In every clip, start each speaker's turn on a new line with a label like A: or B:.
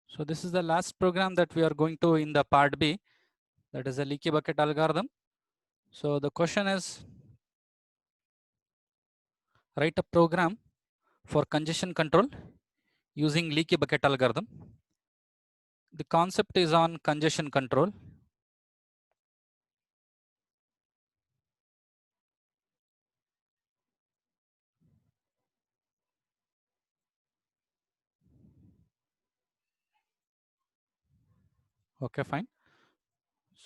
A: So this is the last program that we are going to in the part B, that is a leaky bucket algorithm. So the question is, write a program for congestion control using leaky bucket algorithm. The concept is on congestion control. Okay, fine.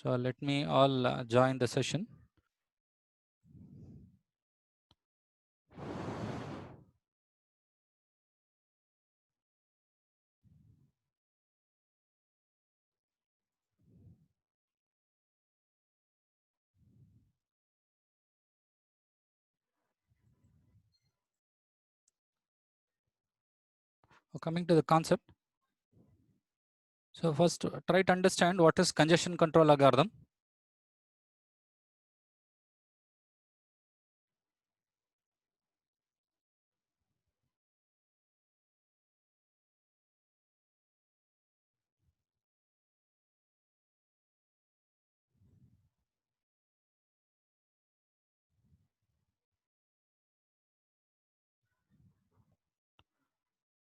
A: So let me all join the session. Coming to the concept. So first try to understand what is congestion control algorithm.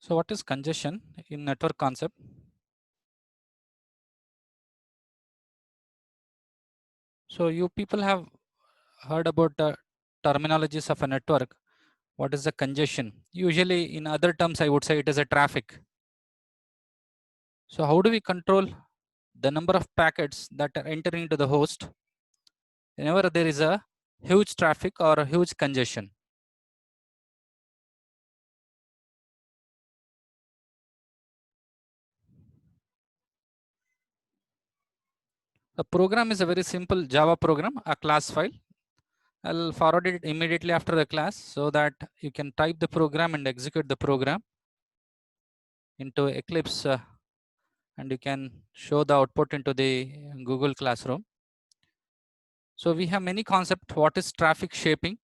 A: So what is congestion in network concept? So you people have heard about the terminologies of a network. What is the congestion? Usually in other terms, I would say it is a traffic. So how do we control the number of packets that are entering into the host whenever there is a huge traffic or a huge congestion? The program is a very simple Java program, a class file. I'll forward it immediately after the class so that you can type the program and execute the program into Eclipse and you can show the output into the Google Classroom. So we have many concepts. What is traffic shaping?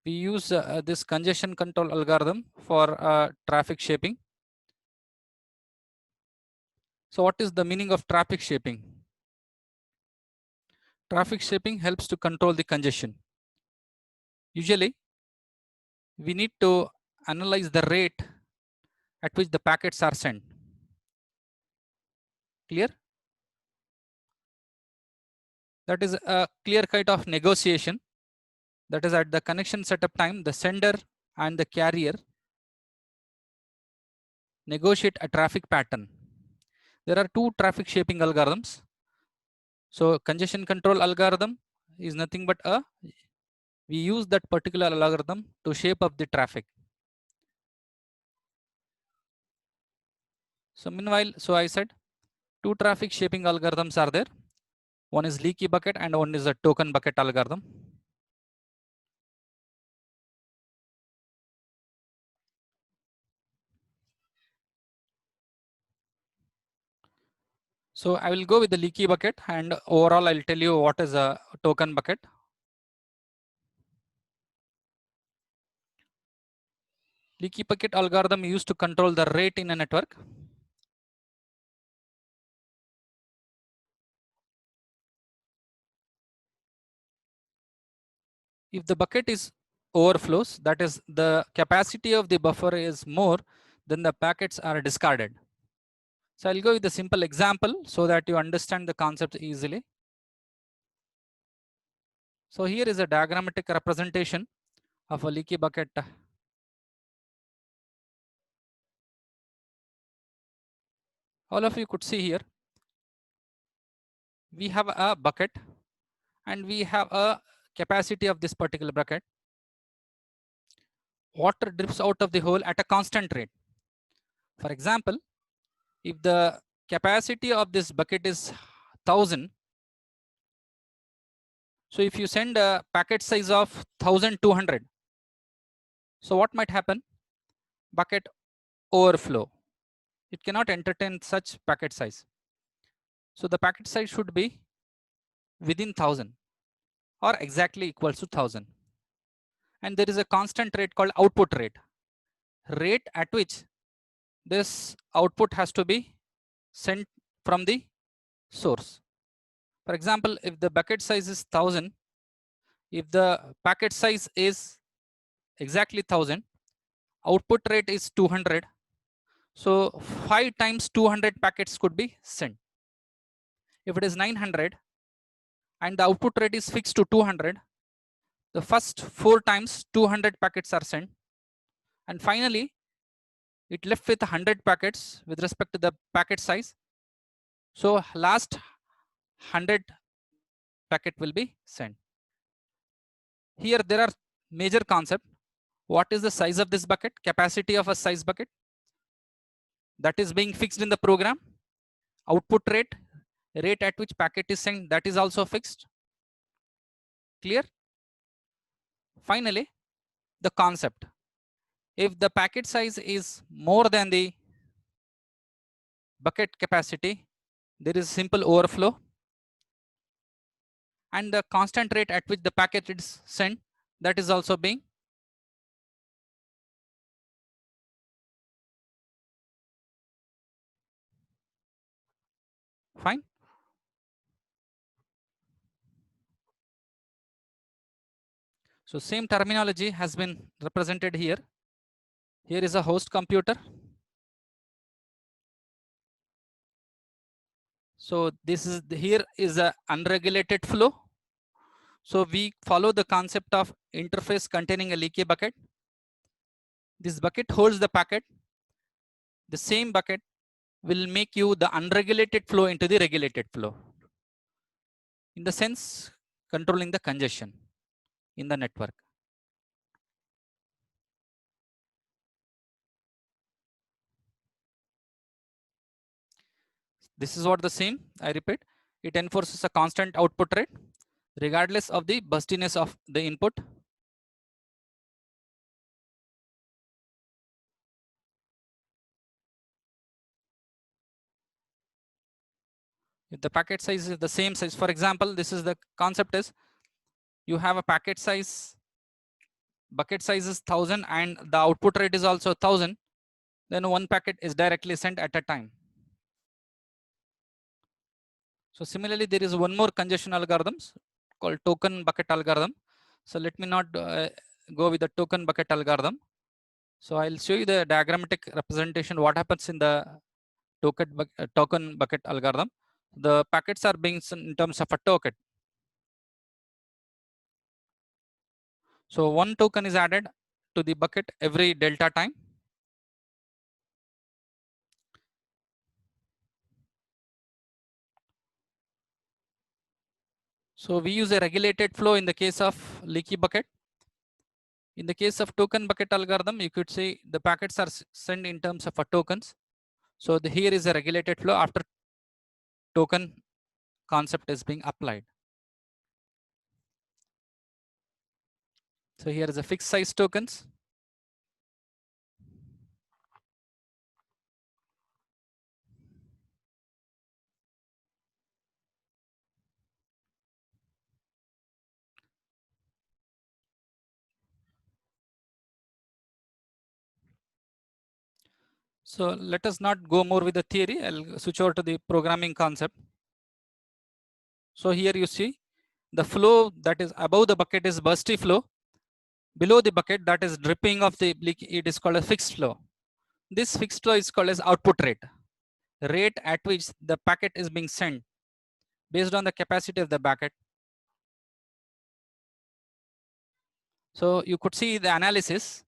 A: We use this congestion control algorithm for traffic shaping. So what is the meaning of traffic shaping? Traffic shaping helps to control the congestion. Usually, we need to analyze the rate at which the packets are sent. Clear? That is a clear kind of negotiation. That is at the connection setup time, the sender and the carrier negotiate a traffic pattern. There are two traffic shaping algorithms. So congestion control algorithm is nothing but we use that particular algorithm to shape up the traffic. So meanwhile, so I said two traffic shaping algorithms are there. One is leaky bucket and one is a token bucket algorithm. So I will go with the leaky bucket and overall I'll tell you what is a token bucket. Leaky bucket algorithm used to control the rate in a network. If the bucket is overflows, that is the capacity of the buffer is more, then the packets are discarded. So I'll go with a simple example so that you understand the concept easily. So here is a diagrammatic representation of a leaky bucket. All of you could see here, we have a bucket and we have a capacity of this particular bucket. Water drips out of the hole at a constant rate. For example, if the capacity of this bucket is 1000, so if you send a packet size of 1200, so what might happen? Bucket overflow. It cannot entertain such packet size. So the packet size should be within 1000 or exactly equals to 1000. And there is a constant rate called output rate. Rate at which this output has to be sent from the source. For example, if the bucket size is 1000, if the packet size is exactly 1000, output rate is 200. So 5 times 200 packets could be sent. If it is 900 and the output rate is fixed to 200, the first 4 times 200 packets are sent. And finally, it left with 100 packets with respect to the packet size. So last 100 packet will be sent. Here there are major concept. What is the size of this bucket? Capacity of a size bucket that is being fixed in the program. Output rate, rate at which packet is sent, that is also fixed. Clear? Finally, the concept. If the packet size is more than the bucket capacity, there is simple overflow, and the constant rate at which the packet is sent, that is also being fine. So same terminology has been represented here. Here is a host computer. So this is here is a unregulated flow. So we follow the concept of interface containing a leaky bucket. This bucket holds the packet. The same bucket will make you the unregulated flow into the regulated flow. In the sense, controlling the congestion in the network. This is what the same, I repeat, it enforces a constant output rate regardless of the burstiness of the input. If the packet size is the same size, for example, this is the concept is you have a packet size, bucket size is 1000 and the output rate is also 1000, then one packet is directly sent at a time. So similarly, there is one more congestion algorithms called token bucket algorithm. So let me not go with the token bucket algorithm. So I'll show you the diagrammatic representation, what happens in the token bucket algorithm. The packets are being sent in terms of a token. So one token is added to the bucket every delta time. So we use a regulated flow in the case of leaky bucket. In the case of token bucket algorithm, you could say the packets are sent in terms of a tokens. So here is a regulated flow after token concept is being applied. So here is a fixed size tokens. So let us not go more with the theory. I'll switch over to the programming concept. So here you see the flow that is above the bucket is bursty flow. Below the bucket, that is dripping of the leak, it is called a fixed flow. This fixed flow is called as output rate, rate at which the packet is being sent based on the capacity of the bucket. So you could see the analysis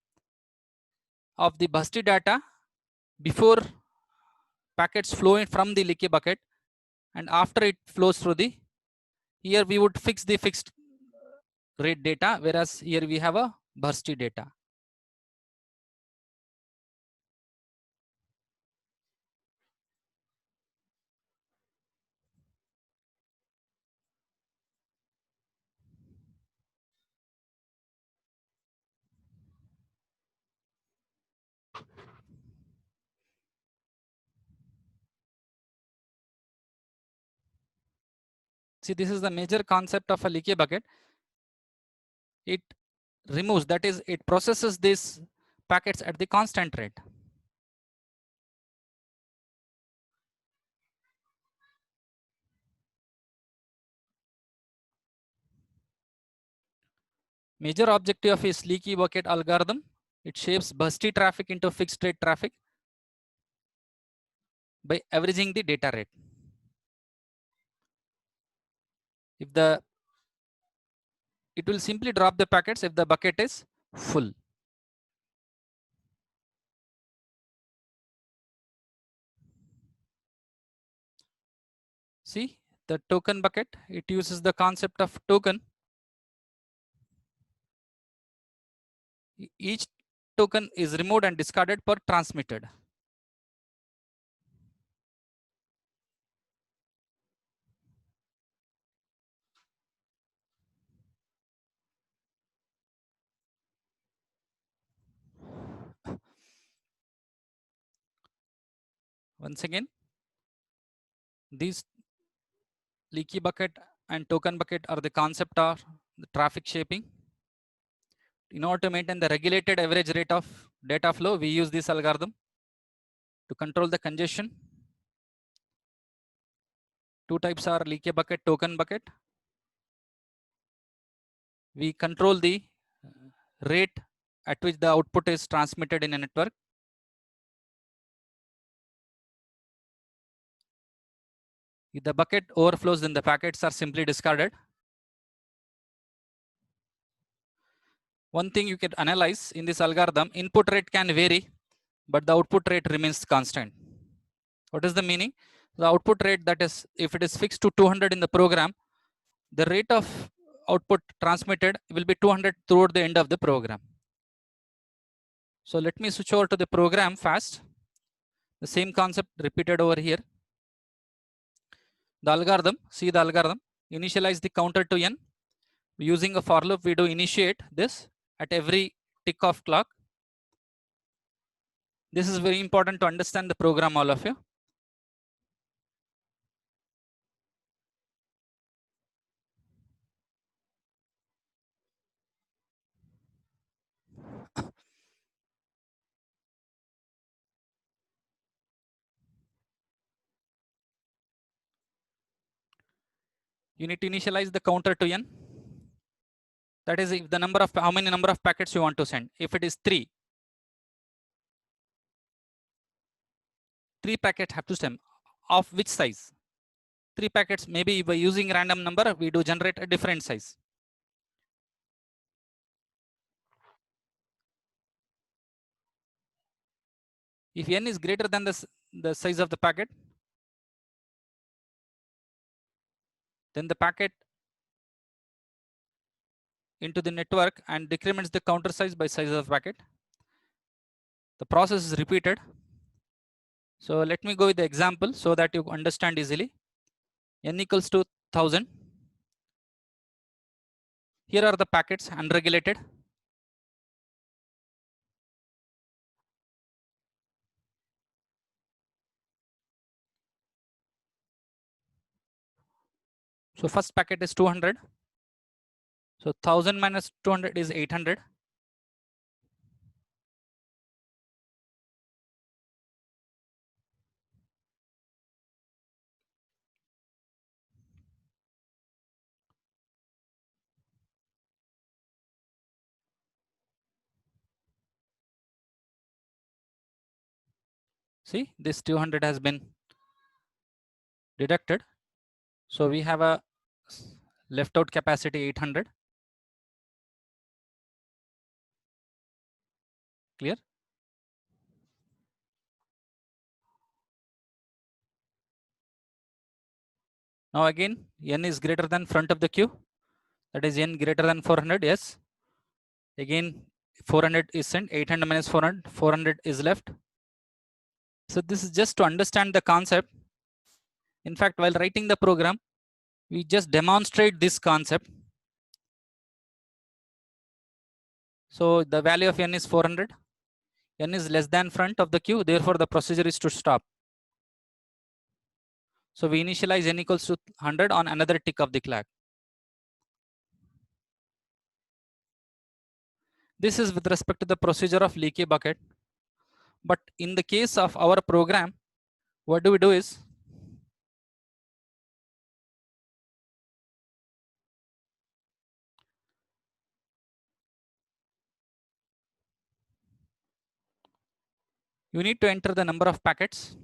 A: of the bursty data before packets flowing from the leaky bucket and after it flows through the, here we would fix the fixed rate data, whereas here we have a bursty data. See, this is the major concept of a leaky bucket. It removes, that is, it processes these packets at the constant rate. Major objective of is leaky bucket algorithm. It shapes bursty traffic into fixed rate traffic by averaging the data rate. If the it will simply drop the packets if the bucket is full. See the token bucket, it uses the concept of token. Each token is removed and discarded per transmitted. Once again, these leaky bucket and token bucket are the concept of the traffic shaping. In order to maintain the regulated average rate of data flow, we use this algorithm to control the congestion. Two types are leaky bucket, token bucket. We control the rate at which the output is transmitted in a network. If the bucket overflows, then the packets are simply discarded. One thing you can analyze in this algorithm, input rate can vary, but the output rate remains constant. What is the meaning? The output rate, that is, if it is fixed to 200 in the program, the rate of output transmitted will be 200 throughout the end of the program. So let me switch over to the program fast. The same concept repeated over here. The algorithm, see the algorithm, initialize the counter to n. Using a for loop, we do initiate this at every tick of clock. This is very important to understand the program, all of you. You need to initialize the counter to n. That is, if the number of how many number of packets you want to send. If it is 3 packets have to send. Of which size? 3 packets. Maybe by using random number, we do generate a different size. If n is greater than the size of the packet, then the packet into the network and decrements the counter size by size of packet. The process is repeated. So let me go with the example so that you understand easily. N equals to 1000. Here are the packets unregulated. So first packet is 200. So 1000 minus 200 is 800. See, this 200 has been deducted. So we have a left out capacity 800. Clear? Now again, n is greater than front of the queue. That is n greater than 400. Yes. Again, 400 is sent. 800 minus 400. 400 is left. So this is just to understand the concept. In fact, while writing the program, we just demonstrate this concept. So the value of n is 400. N is less than front of the queue. Therefore, the procedure is to stop. So we initialize n equals to 100 on another tick of the clock. This is with respect to the procedure of leaky bucket. But in the case of our program, what do we do is, You need to enter the number of packets.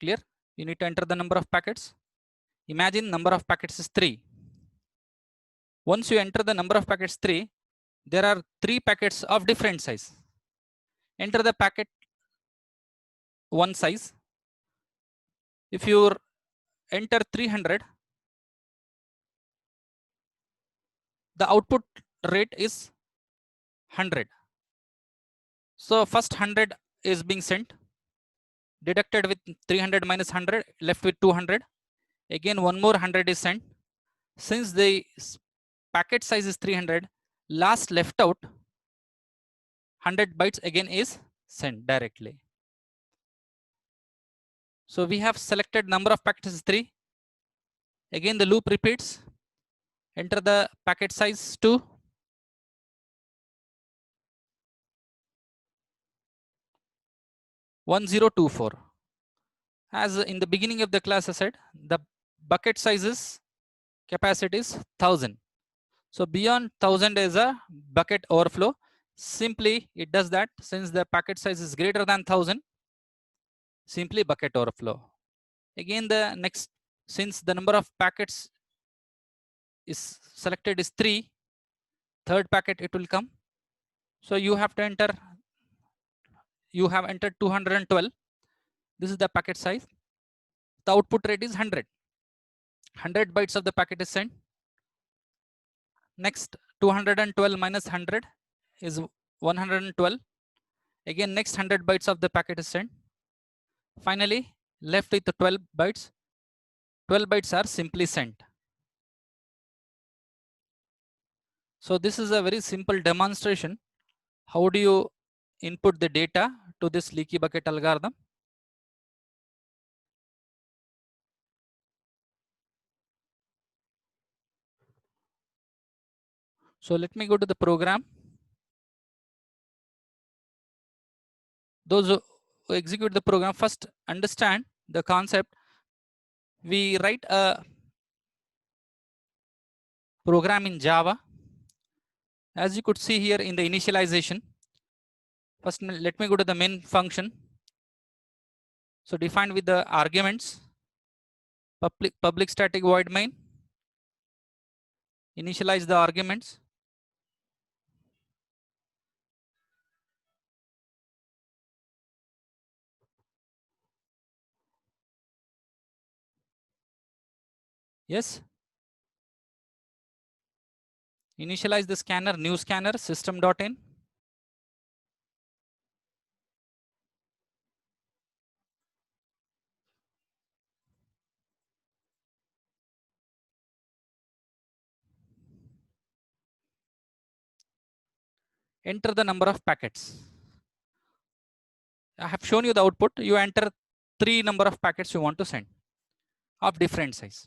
A: Clear? You need to enter the number of packets. Imagine number of packets is 3. Once you enter the number of packets 3, there are 3 packets of different size. Enter the packet 1 size. If you enter 300, the output rate is 100. So first 100 is being sent, deducted with 300 minus 100, left with 200. Again, one more 100 is sent. Since the packet size is 300, last left out 100 bytes again is sent directly. So we have selected number of packets is 3. Again, the loop repeats. Enter the packet size 2. (1024). As in the beginning of the class I said, the bucket sizes capacity is 1000. So beyond 1000 is a bucket overflow. Simply it does that since the packet size is greater than 1000, simply bucket overflow. Again, the next, since the number of packets is selected is 3, third packet it will come. So you have to enter, you have entered 212. This is the packet size. The output rate is 100. 100 bytes of the packet is sent. Next 212 minus 100 is 112. Again, next 100 bytes of the packet is sent. Finally, left with the 12 bytes. 12 bytes are simply sent. So this is a very simple demonstration. How do you input the data to this leaky bucket algorithm? So let me go to the program. Those who execute the program first understand the concept. We write a program in Java. As you could see here in the initialization, first let me go to the main function. So defined with the arguments, public static void main, initialize the arguments. Yes. Initialize the scanner, new scanner, system.in. Enter the number of packets. I have shown you the output. You enter 3 number of packets you want to send of different size.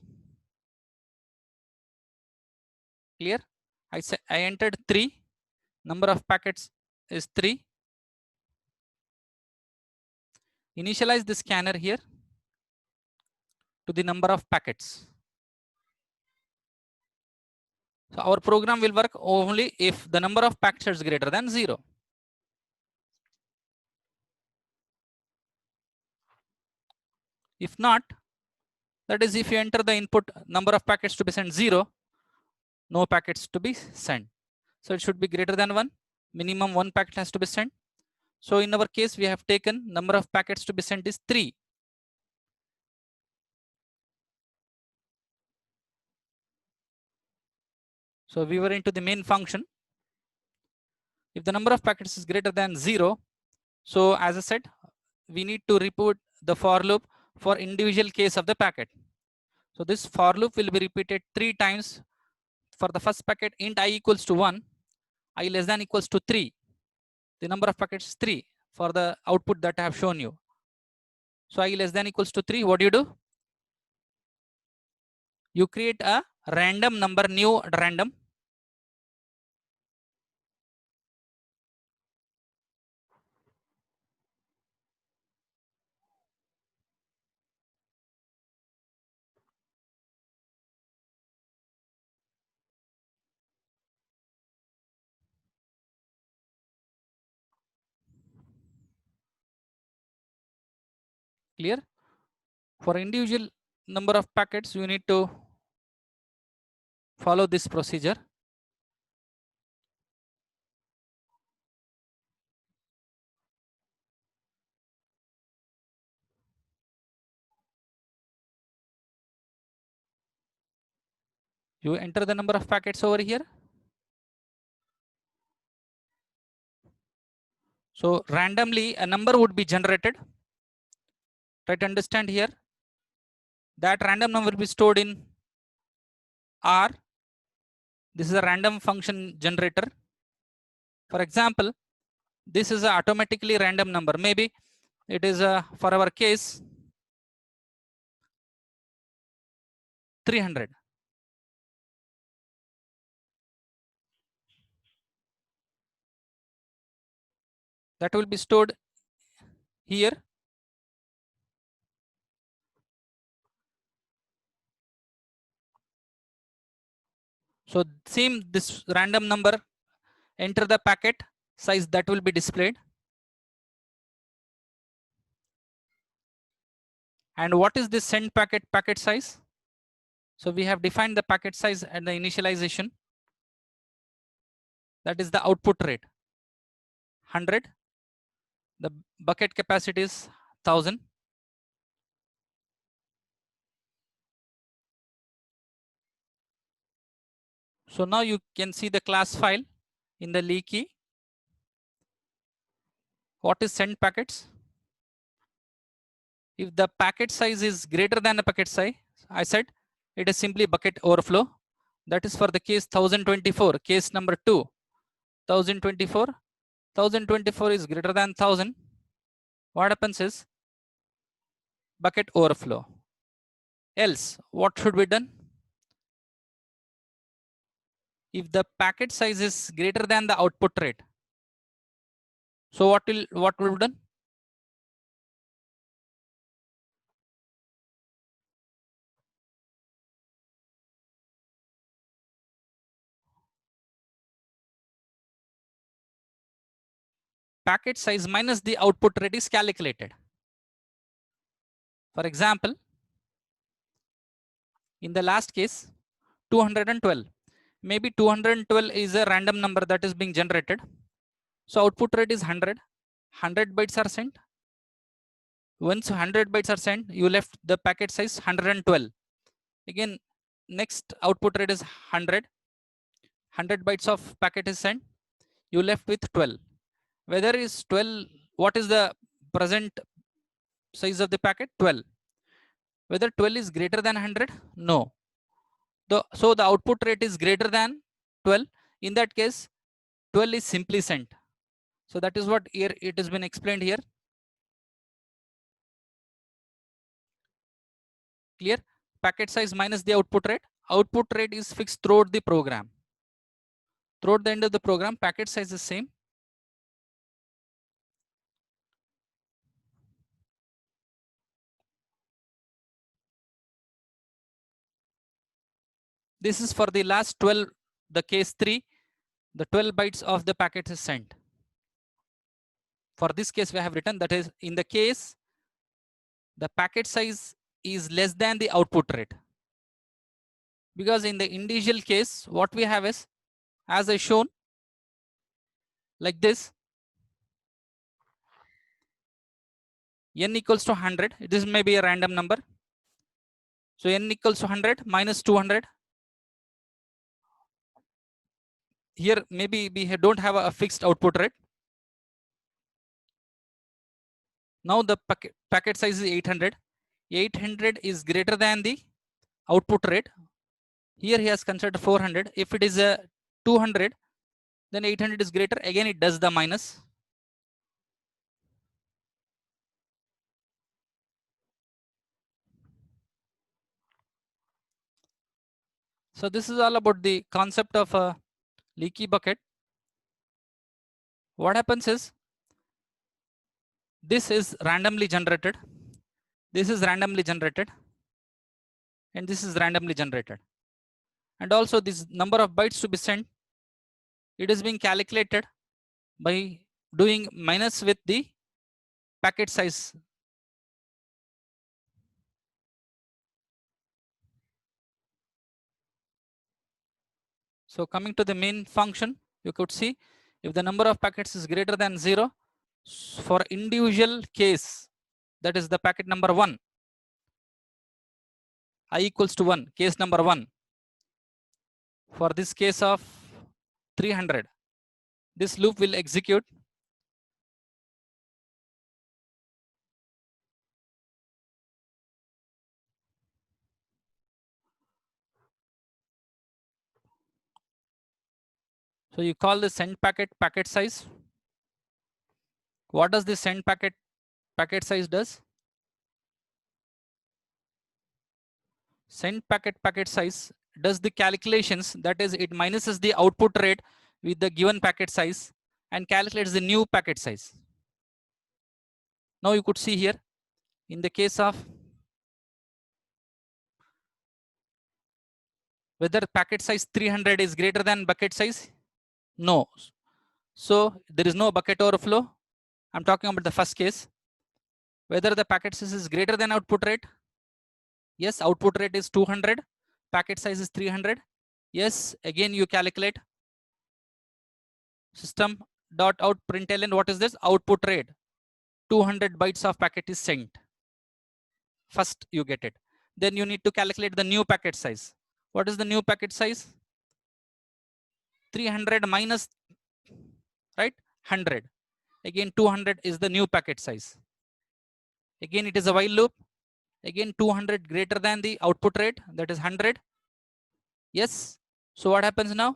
A: Clear? I entered 3. Number of packets is 3. Initialize the scanner here to the number of packets. So our program will work only if the number of packets is greater than 0. If not, that is if you enter the input number of packets to be sent 0, no packets to be sent. So it should be greater than 1. Minimum 1 packet has to be sent. So in our case, we have taken number of packets to be sent is 3. So we were into the main function. If the number of packets is greater than 0, so as I said, we need to repeat the for loop for individual case of the packet. So this for loop will be repeated 3 times. For the first packet, int I equals to 1, I less than equals to 3. The number of packets is 3 for the output that I have shown you. So I less than equals to 3, what do you do? You create a random number, new random. Clear? For individual number of packets, you need to follow this procedure. You enter the number of packets over here. So randomly a number would be generated. Try to understand here. That random number will be stored in R. This is a random function generator. For example, this is a automatically random number. Maybe it is for our case 300. That will be stored here. So same this random number, enter the packet size, that will be displayed. And what is this send packet size? So we have defined the packet size at the initialization. That is the output rate, 100. The bucket capacity is 1000. So now you can see the class file in the leaky. What is send packets? If the packet size is greater than the packet size, I said it is simply bucket overflow. That is for the case 1024, case number 2. 1024, 1024 is greater than 1000. What happens is bucket overflow. Else, what should be done? If the packet size is greater than the output rate, so what will be done? Packet size minus the output rate is calculated. For example, in the last case, 212. Maybe 212 is a random number that is being generated. So output rate is 100. 100 bytes are sent. Once 100 bytes are sent, you left the packet size 112. Again, next output rate is 100. 100 bytes of packet is sent. You left with 12. Whether is 12, what is the present size of the packet? 12. Whether 12 is greater than 100? No. So the output rate is greater than 12. In that case, 12 is simply sent. So that is what here it has been explained here. Clear? Packet size minus the output rate. Output rate is fixed throughout the program. Throughout the end of the program, packet size is same. This is for the last 12, the case 3, the 12 bytes of the packet is sent. For this case, we have written that is in the case the packet size is less than the output rate. Because in the individual case, what we have is, as I shown, like this, n equals to 100. This may be a random number. So n equals to 100 minus 200. Here, maybe we don't have a fixed output rate. Now the packet size is 800. 800 is greater than the output rate. Here he has considered 400. If it is a 200, then 800 is greater. Again, it does the minus. So this is all about the concept of a leaky bucket. What happens is, this is randomly generated. This is randomly generated. And this is randomly generated. And also this number of bytes to be sent, it is being calculated by doing minus with the packet size. So coming to the main function, you could see if the number of packets is greater than 0, for individual case, that is the packet number 1, I equals to 1, case number 1. For this case of 300, this loop will execute. So you call the send packet size. What does the send packet size does? Send packet size does the calculations, that is it minuses the output rate with the given packet size and calculates the new packet size. Now you could see here in the case of whether packet size 300 is greater than bucket size. No. So there is no bucket overflow. I'm talking about the first case. Whether the packet size is greater than output rate. Yes, output rate is 200. Packet size is 300. Yes, again you calculate system.out println. What is this? Output rate. 200 bytes of packet is sent. First you get it. Then you need to calculate the new packet size. What is the new packet size? 300 minus, right, 100. Again 200 is the new packet size. Again it is a while loop. Again 200 greater than the output rate, that is 100. Yes. So what happens now?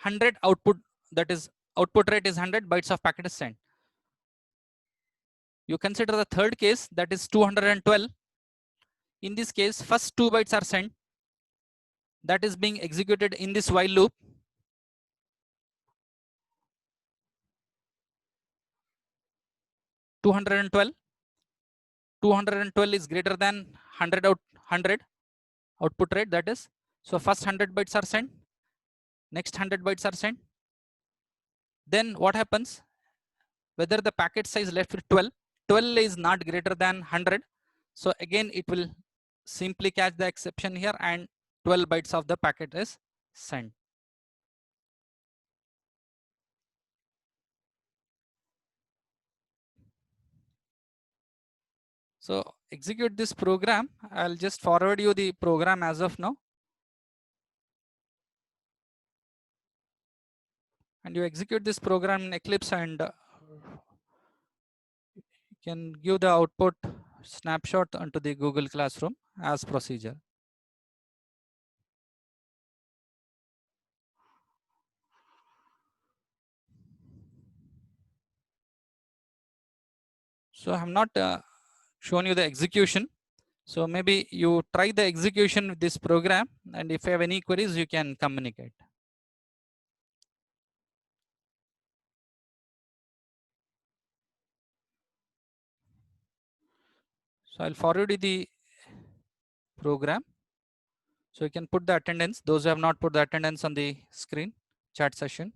A: 100 output, that is output rate is 100, bytes of packet is sent. You consider the third case, that is 212. In this case, first 2 bytes are sent. That is being executed in this while loop. $212 is greater than 100 output rate, that is. So first 100 bytes are sent. Next 100 bytes are sent. Then what happens? Whether the packet size left with 12 is not greater than 100. So again, it will simply catch the exception here and 12 bytes of the packet is sent. So execute this program. I'll just forward you the program as of now. And you execute this program in Eclipse and you can give the output snapshot onto the Google Classroom as procedure. So I have not shown you the execution. So maybe you try the execution with this program, and if you have any queries, you can communicate. So I'll forward you the program. So you can put the attendance. Those who have not put the attendance on the screen, chat session.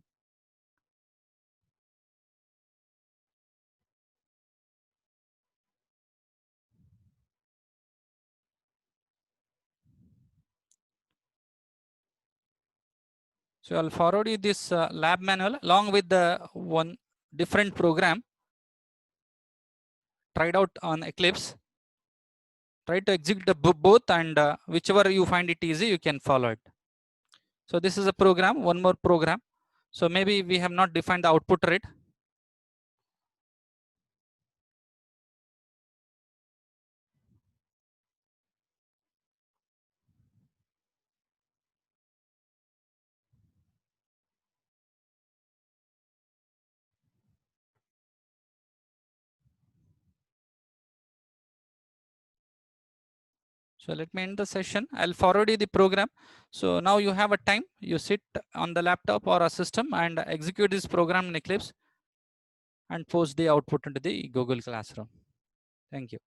A: So I'll forward you this lab manual along with the one different program tried out on Eclipse. Try to execute the both, and whichever you find it easy, you can follow it. So this is a program, one more program. So maybe we have not defined the output rate. So let me end the session. I'll forward you the program. So now you have a time, you sit on the laptop or a system and execute this program in Eclipse and post the output into the Google Classroom. Thank you.